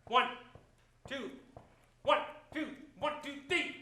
One, two, one, two, one, two, three.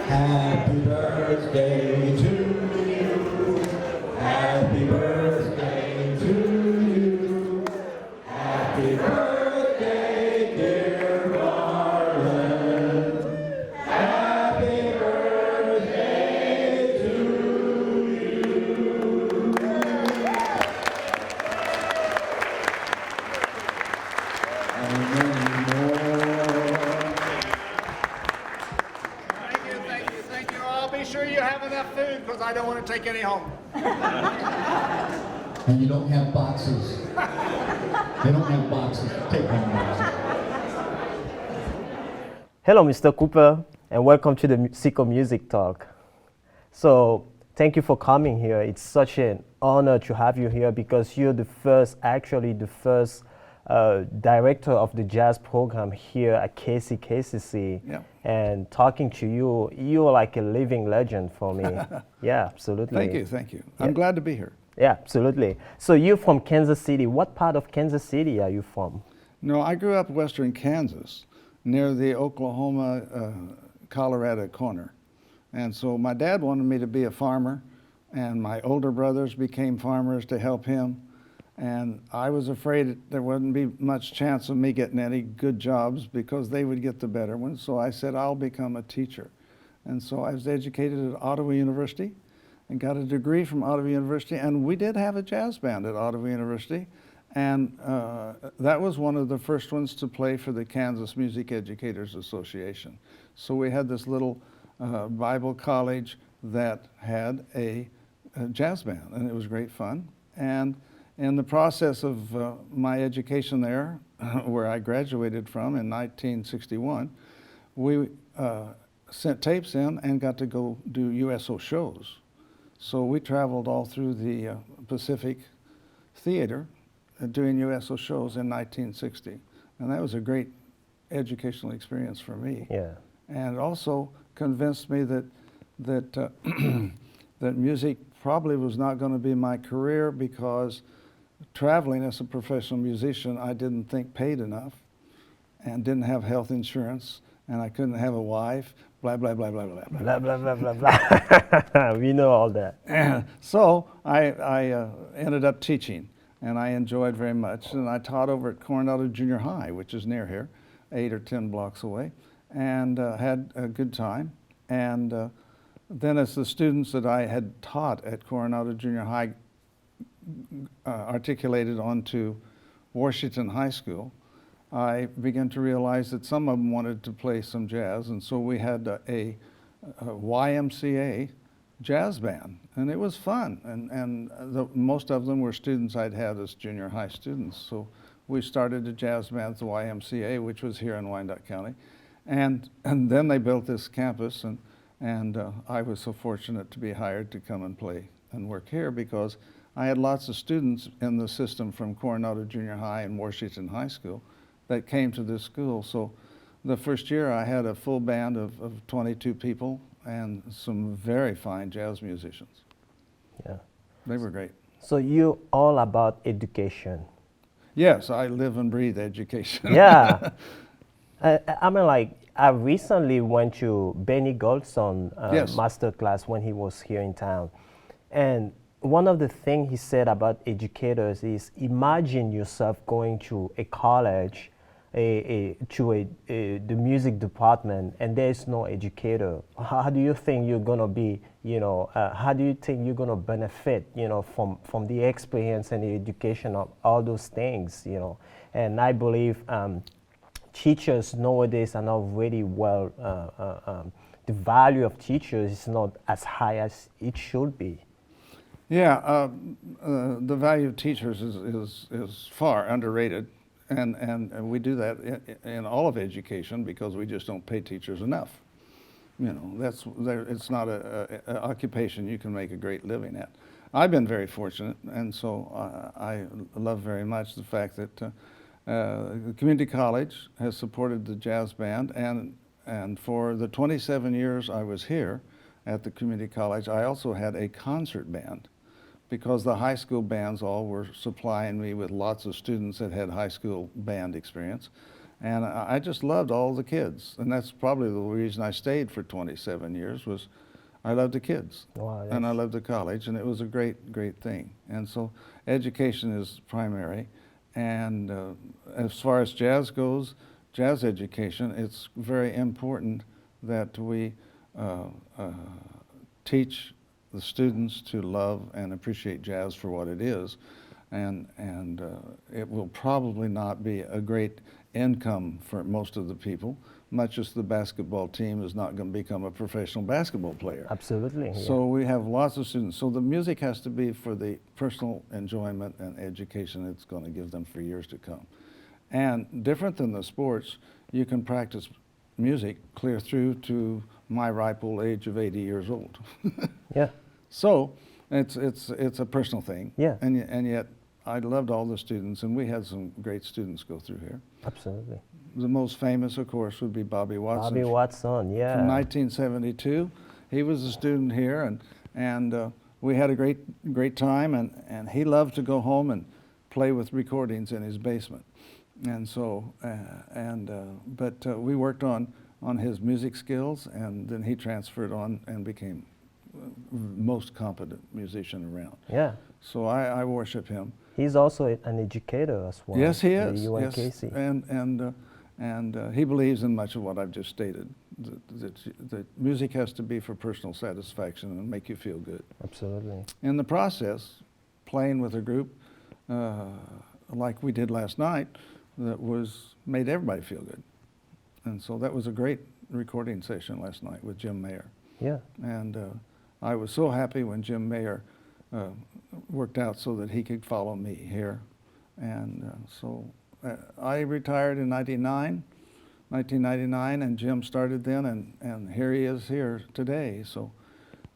Happy birthday to you. Happy birthday to you. Happy birthday, dear Marlin. Happy birthday to you. And many more. Thank you. I'll be sure you have enough food because I don't want to take any home. And you don't have boxes. They don't have boxes. Take home boxes. Hello, Mr. Cooper, and welcome to the Seco Music Talk. So, thank you for coming here. It's such an honor to have you here because you're the first director of the jazz program here at KCKCC. Yeah. And talking to you, you're like a living legend for me. Yeah, absolutely. Thank you. I'm glad to be here. Yeah, absolutely. So you're from Kansas City. What part of Kansas City are you from? No, I grew up western Kansas, near the Oklahoma-Colorado corner. And so my dad wanted me to be a farmer, and my older brothers became farmers to help him. And I was afraid there wouldn't be much chance of me getting any good jobs because they would get the better ones. So I said, I'll become a teacher. And so I was educated at Ottawa University and got a degree from Ottawa University. And we did have a jazz band at Ottawa University. And that was one of the first ones to play for the Kansas Music Educators Association. So we had this little Bible college that had a jazz band, and it was great fun. And in the process of my education there, where I graduated from in 1961, we sent tapes in and got to go do USO shows. So we traveled all through the Pacific Theater doing USO shows in 1960. And that was a great educational experience for me. Yeah. And also convinced me that that music probably was not going to be my career, because traveling as a professional musician, I didn't think paid enough, and didn't have health insurance, and I couldn't have a wife, blah, blah, blah, blah, blah, blah. Blah, blah, blah, blah, blah. We know all that. And so I ended up teaching, and I enjoyed very much. And I taught over at Coronado Junior High, which is near here, 8 or 10 blocks away, and had a good time. And then as the students that I had taught at Coronado Junior High articulated onto Washington High School, I began to realize that some of them wanted to play some jazz, and so we had a YMCA jazz band, and it was fun. And most of them were students I'd had as junior high students. So we started a jazz band at the YMCA, which was here in Wyandotte County, and then they built this campus, and I was so fortunate to be hired to come and play and work here, because I had lots of students in the system from Coronado Junior High and Washington High School that came to this school. So the first year I had a full band of 22 people and some very fine jazz musicians. Yeah. They were great. So you all about education. Yes, I live and breathe education. Yeah. I mean, like, I recently went to Benny Goldson Yes. master class when he was here in town. And one of the things he said about educators is, imagine yourself going to a college, the music department, and there's no educator. How do you think you're gonna be, how do you think you're gonna benefit, from the experience and the education of all those things, And I believe teachers nowadays are not really well, the value of teachers is not as high as it should be. Yeah, the value of teachers is far underrated, and we do that in all of education, because we just don't pay teachers enough. It's not an occupation you can make a great living at. I've been very fortunate, and so I love very much the fact that the community college has supported the jazz band, and for the 27 years I was here at the community college, I also had a concert band, because the high school bands all were supplying me with lots of students that had high school band experience. And I just loved all the kids. And that's probably the reason I stayed for 27 years, was I loved the kids. Wow, yes. And I loved the college, and it was a great, great thing. And so education is primary. And as far as jazz goes, jazz education, it's very important that we teach the students to love and appreciate jazz for what it is, and it will probably not be a great income for most of the people, much as the basketball team is not going to become a professional basketball player. Absolutely. Yeah. So we have lots of students. So the music has to be for the personal enjoyment and education it's going to give them for years to come. And different than the sports, you can practice music clear through to my ripe old age of 80 years old. Yeah. So it's a personal thing. Yeah. And yet I loved all the students, and we had some great students go through here. Absolutely. The most famous, of course, would be Bobby Watson. Bobby Watson, yeah. From 1972. He was a student here, and we had a great time, and he loved to go home and play with recordings in his basement. And so, but we worked on his music skills, and then he transferred on and became most competent musician around. Yeah. So I worship him. He's also an educator as well. Yes, he is. The Yes. UNKC. And he believes in much of what I've just stated. That music has to be for personal satisfaction and make you feel good. Absolutely. In the process, playing with a group like we did last night, that made everybody feel good. And so that was a great recording session last night with Jim Mayer. Yeah. And I was so happy when Jim Mayer worked out so that he could follow me here. And so I retired in 1999, and Jim started then, and here he is here today. So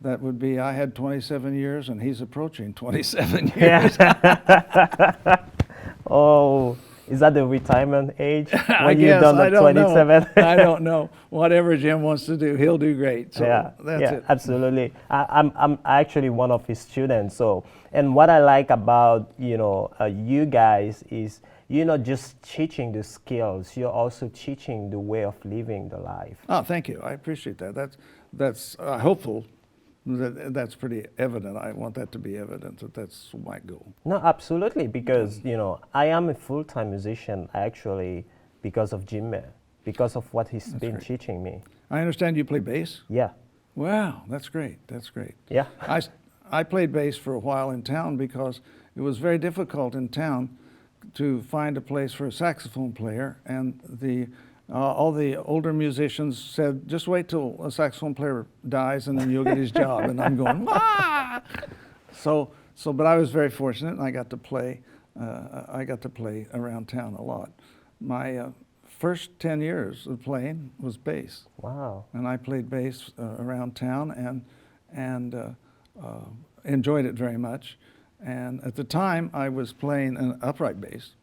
that would be, I had 27 years, and he's approaching 27 years. Yeah. Oh, is that the retirement age? I When you're guess, done I at don't know. 27? I don't know. Whatever Jim wants to do, he'll do great. So Yeah, that's yeah, it. absolutely. I'm actually one of his students. So, and what I like about you guys is you're not just teaching the skills, you're also teaching the way of living the life. Oh, thank you. I appreciate that. That's hopeful that that's pretty evident. I want that to be evident that that's my goal. No, absolutely, because I am a full-time musician actually because of Jim, because of what he's been great. teaching me. I understand you play bass. Yeah, Wow, that's great. That's great. yeah. I played bass for a while in town because it was very difficult in town to find a place for a saxophone player, and all the older musicians said, "Just wait till a saxophone player dies, and then you'll get his job." And I'm going, "Ah!" But I was very fortunate, and I got to play. I got to play around town a lot. My first 10 years of playing was bass. Wow. And I played bass around town and enjoyed it very much. And at the time, I was playing an upright bass.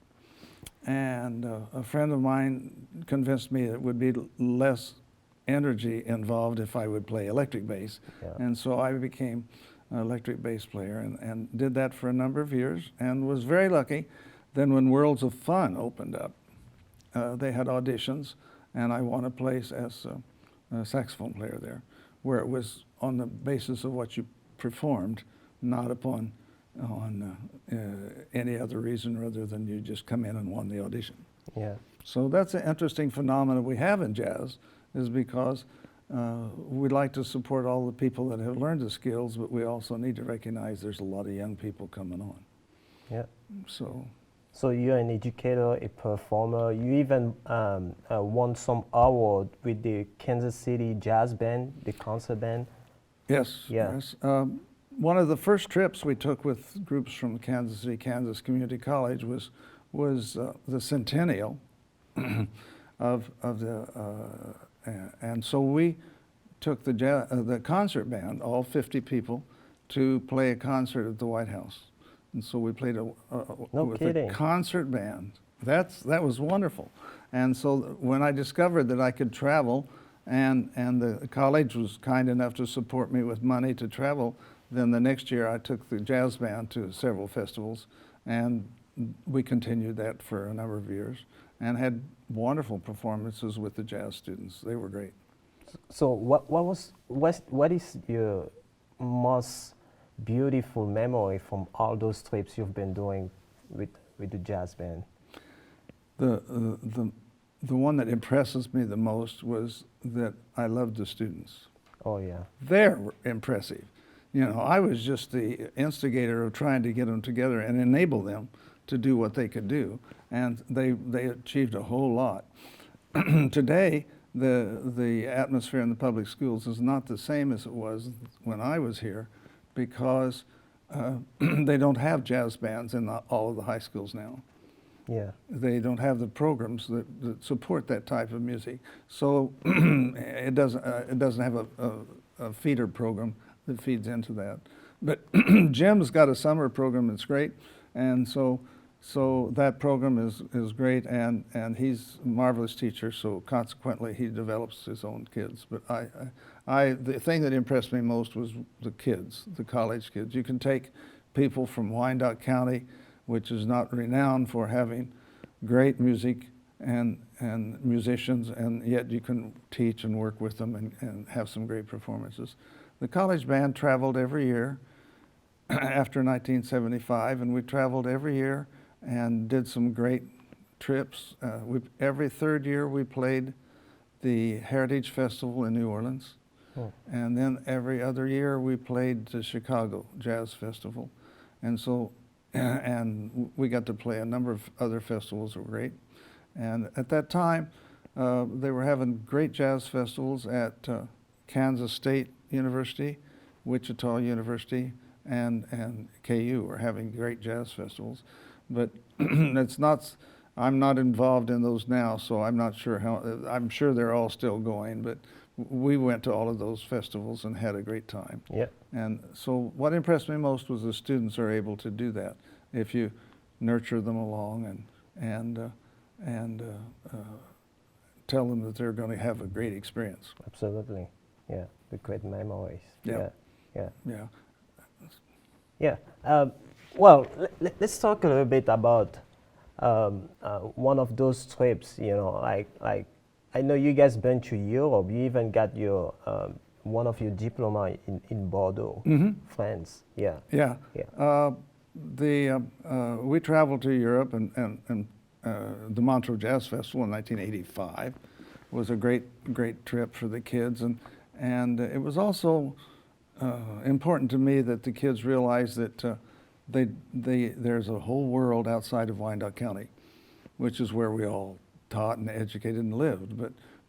And a friend of mine convinced me it would be less energy involved if I would play electric bass. Yeah. And so I became an electric bass player and did that for a number of years and was very lucky. Then when Worlds of Fun opened up, they had auditions, and I won a place as a saxophone player there, where it was on the basis of what you performed, not upon any other reason rather than you just come in and won the audition. Yeah. So that's an interesting phenomenon we have in jazz, is because we like to support all the people that have learned the skills, but we also need to recognize there's a lot of young people coming on. Yeah. So you're an educator, a performer. You even won some award with the Kansas City Jazz Band, the concert band. yes, Yeah. yes. One of the first trips we took with groups from Kansas City, Kansas Community College was the centennial of the, and so we took the concert band, all 50 people, to play a concert at the White House. And so we played with kidding. a concert band. That was wonderful. And so when I discovered that I could travel, and the college was kind enough to support me with money to travel, then the next year I took the jazz band to several festivals, and we continued that for a number of years and had wonderful performances with the jazz students. They were great. So what is your most beautiful memory from all those trips you've been doing with the jazz band? The one that impresses me the most was that I loved the students. Oh yeah. They're impressive. I was just the instigator of trying to get them together and enable them to do what they could do, and they achieved a whole lot. Today, the atmosphere in the public schools is not the same as it was when I was here, because they don't have jazz bands in all of the high schools now. Yeah. They don't have the programs that support that type of music. So it doesn't have a feeder program that feeds into that. But Jim's got a summer program that's great, and so that program is great, and he's a marvelous teacher, so consequently he develops his own kids. But the thing that impressed me most was the kids, the college kids. You can take people from Wyandotte County, which is not renowned for having great music and musicians, and yet you can teach and work with them and have some great performances. The college band traveled every year after 1975, and we traveled every year and did some great trips. Every third year we played the Heritage Festival in New Orleans, and then every other year we played the Chicago Jazz Festival. And so, and we got to play a number of other festivals that were great. And at that time, they were having great jazz festivals at Kansas State University, Wichita University, and KU were having great jazz festivals. But I'm not involved in those now, so I'm not sure I'm sure they're all still going, but we went to all of those festivals and had a great time. Yeah. And so what impressed me most was the students are able to do that. If you nurture them along and tell them that they're going to have a great experience. Absolutely. Yeah. The great memories. Yeah. Yeah. Yeah. Yeah. Well, let's talk a little bit about one of those trips. You know, like I know you guys been to Europe. You even got your one of your diploma in Bordeaux, France. Yeah. Yeah. Yeah. We traveled to Europe, and the Montreux Jazz Festival in 1985 was a great trip for the kids, and it was also important to me that the kids realize that there's a whole world outside of Wyandotte County, which is where we all taught and educated and lived.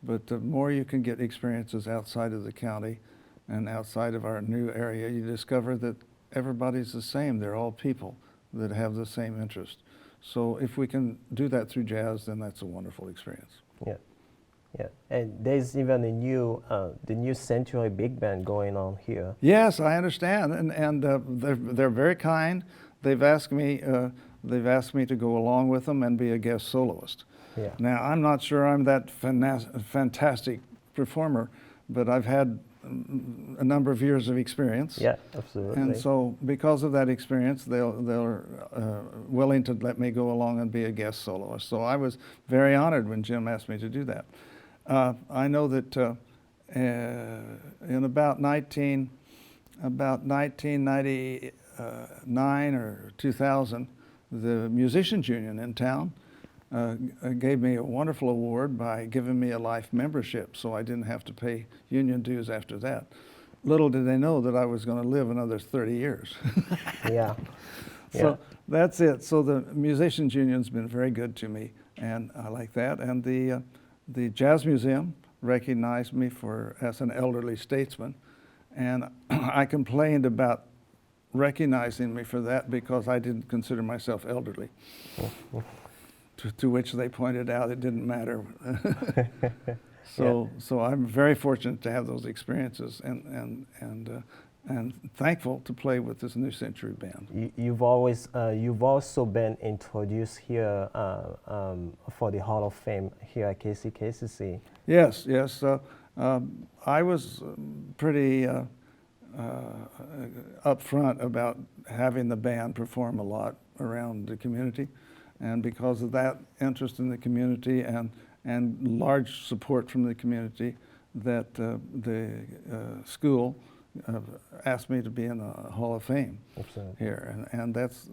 But the more you can get experiences outside of the county and outside of our new area, you discover that everybody's the same. They're all people that have the same interest. So if we can do that through jazz, then that's a wonderful experience. Yeah. Yeah. And there's even the new Century Big Band going on here. Yes, I understand, and they're very kind. They've asked me to go along with them and be a guest soloist. Yeah. Now I'm not sure I'm that fantastic performer, but I've had a number of years of experience. Yeah, absolutely. And so because of that experience, they're willing to let me go along and be a guest soloist. So I was very honored when Jim asked me to do that. I know that in about 1999 or 2000, the Musicians Union in town gave me a wonderful award by giving me a life membership, so I didn't have to pay union dues after that. Little did they know that I was going to live another 30 years. Yeah. So that's it. So the Musicians Union's been very good to me, and I like that. And the Jazz Museum recognized me as an elderly statesman, and I complained about recognizing me for that because I didn't consider myself elderly. To which they pointed out it didn't matter. So I'm very fortunate to have those experiences and thankful to play with this New Century Band. You've also been introduced here for the Hall of Fame here at KCKCC. Yes. I was pretty upfront about having the band perform a lot around the community. And because of that interest in the community and large support from the community, that the school asked me to be in the Hall of Fame. Absolutely. Here, and that's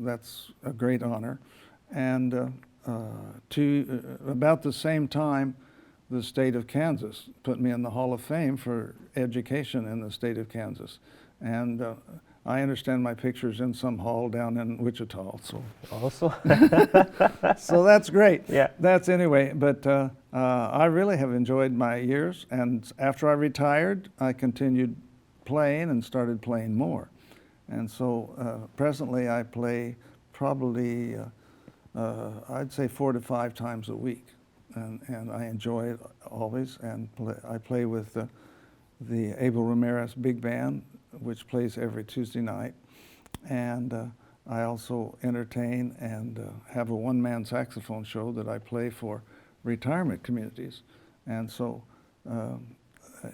a great honor. And about the same time, the state of Kansas put me in the Hall of Fame for education in the state of Kansas, and I understand my picture's in some hall down in Wichita, so Also. so that's great. Yeah. That's anyway. But I really have enjoyed my years, and after I retired, I continued playing and started playing more, and so presently I play probably I'd say 4 to 5 times a week, and I enjoy it always. And I play with the Abel Ramirez Big Band, which plays every Tuesday night, and I also entertain and have a one-man saxophone show that I play for retirement communities. And so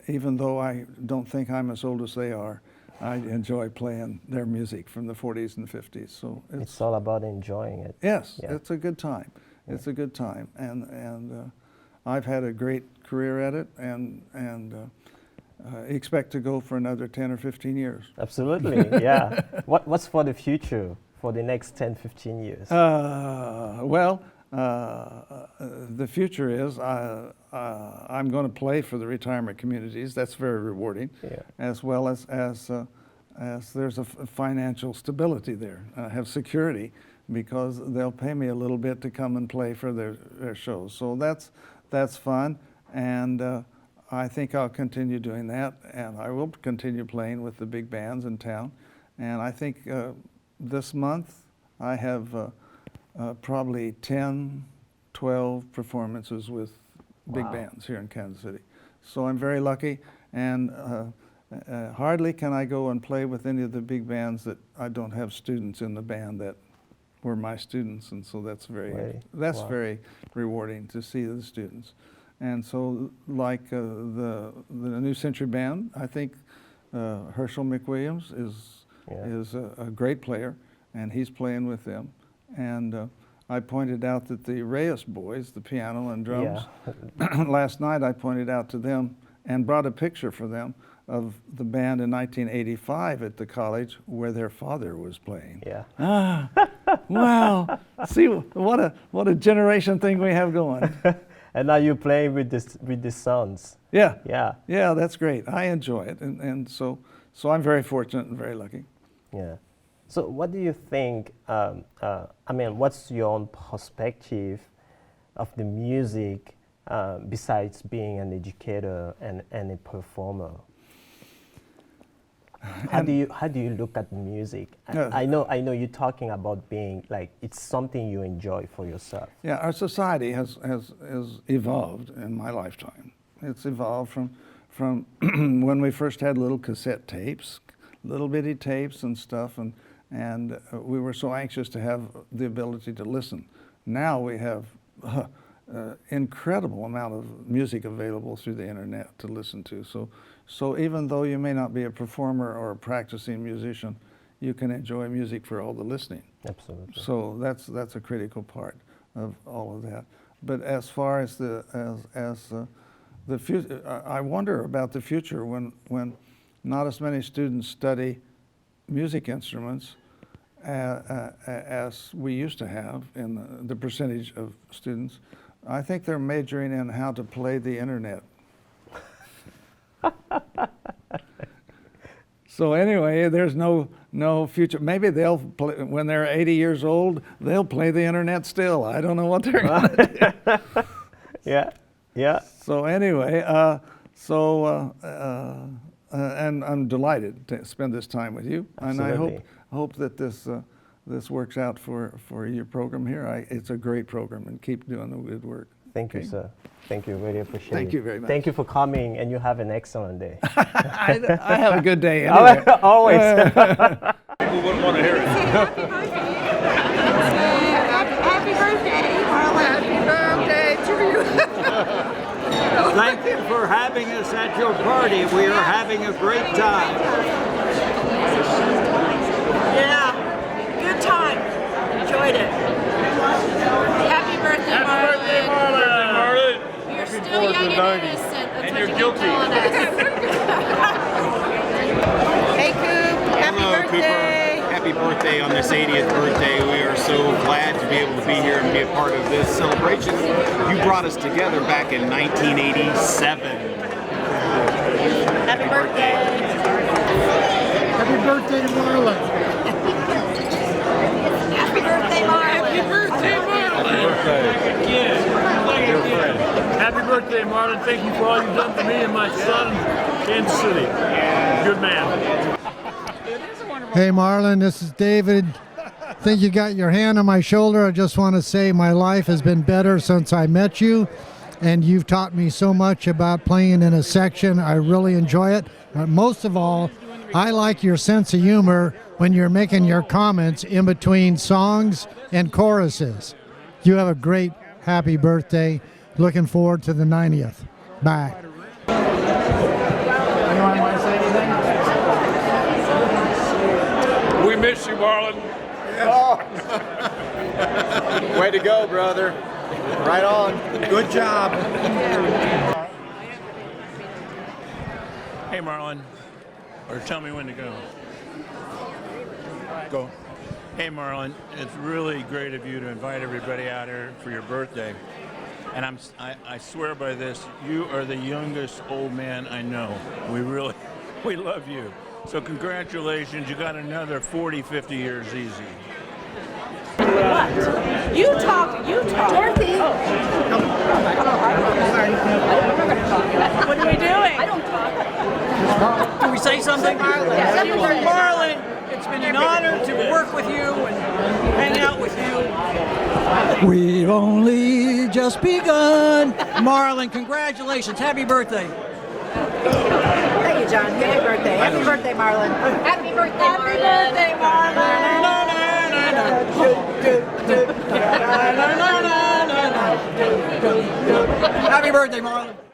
even though I don't think I'm as old as they are, I enjoy playing their music from the 40s and 50s. So It's all about enjoying it. yes, Yeah. it's a good time. It's a good time, and I've had a great career at it, and expect to go for another 10 or 15 years. Absolutely, yeah. What's for the future, for the next 10, 15 years? The future is I'm going to play for the retirement communities. That's very rewarding, Yeah. as well as there's a financial stability there. I have security because they'll pay me a little bit to come and play for their shows. So that's fun, and I think I'll continue doing that, and I will continue playing with the big bands in town. And I think this month I have probably 10, 12 performances with big Wow. bands here in Kansas City. So I'm very lucky, and hardly can I go and play with any of the big bands that I don't have students in the band that were my students, and so that's very Right. that's Wow. very rewarding to see the students. And so, like the New Century Band, I think Herschel McWilliams is a great player, and he's playing with them. And I pointed out that the Reyes boys, the piano and drums, last night I pointed out to them and brought a picture for them of the band in 1985 at the college where their father was playing. Yeah. Ah, wow! See what a generation thing we have going. And now you're playing with the sons. Yeah. Yeah. Yeah, that's great. I enjoy it, and so I'm very fortunate and very lucky. Yeah. So what do you think, I mean, what's your own perspective of the music besides being an educator and a performer? How do you look at music? I know you're talking about being like it's something you enjoy for yourself. Yeah, our society has evolved in my lifetime. It's evolved from when we first had little cassette tapes, little bitty tapes and stuff, and we were so anxious to have the ability to listen. Now we have incredible amount of music available through the internet to listen to. So even though you may not be a performer or a practicing musician, you can enjoy music for all the listening. Absolutely. So that's a critical part of all of that. But as far as the future, I wonder about the future when not as many students study music instruments as we used to have in the percentage of students. I think they're majoring in how to play the internet. So anyway, there's no future. Maybe they'll play, when they're 80 years old, they'll play the internet still. I don't know what they're going to do. Yeah, yeah. So anyway, and I'm delighted to spend this time with you. Absolutely. And I hope that this works out for your program here. It's a great program, and keep doing the good work. Thank you, sir. Thank you. Really appreciate it. Thank you very much. Thank you for coming, and you have an excellent day. I have a good day anyway. Always. Who wouldn't want to hear it? Happy birthday, Marlin. Happy birthday to you. Thank you for having us at your party. We are having a great time. Yeah, good time. Enjoyed it. Happy birthday, Marlin. Marlin. You're still young and innocent. That's And what you're you keep guilty. telling us. Hey, Coop. Happy Hello, birthday. Cooper. Happy birthday on this 80th birthday. We are so glad to be able to be here and be a part of this celebration. You brought us together back in 1987. Happy birthday. Happy birthday to Marlon. Happy birthday, Marlin. Happy birthday, Happy birthday, Marlon. Thank you for all you've done for me and my son in Kansas City. Good man. Hey Marlon, this is David. Think you got your hand on my shoulder. I just want to say my life has been better since I met you, and you've taught me so much about playing in a section. I really enjoy it. Most of all, I like your sense of humor when you're making your comments in between songs and choruses. You have a great happy birthday. Looking forward to the 90th. Bye. Anyone want to say anything? We miss you, Marlin. Way to go, brother. Right on. Good job. Hey, Marlon. Or tell me when to go. Go. Hey, Marlon. It's really great of you to invite everybody out here for your birthday. And I swear by this, you are the youngest old man I know. We love you. So congratulations, you got another 40, 50 years easy. What? You talk. Dorothy. What are we doing? I don't talk. Can we say something? Yes. Marlon, it's been an honor to work with you and hang out with you. We've only just begun. Marlon, congratulations. Happy birthday. Thank you, John. Happy birthday. Happy birthday, Marlon. Happy birthday, Marlon. Happy birthday, Marlon. Happy birthday, Marlon.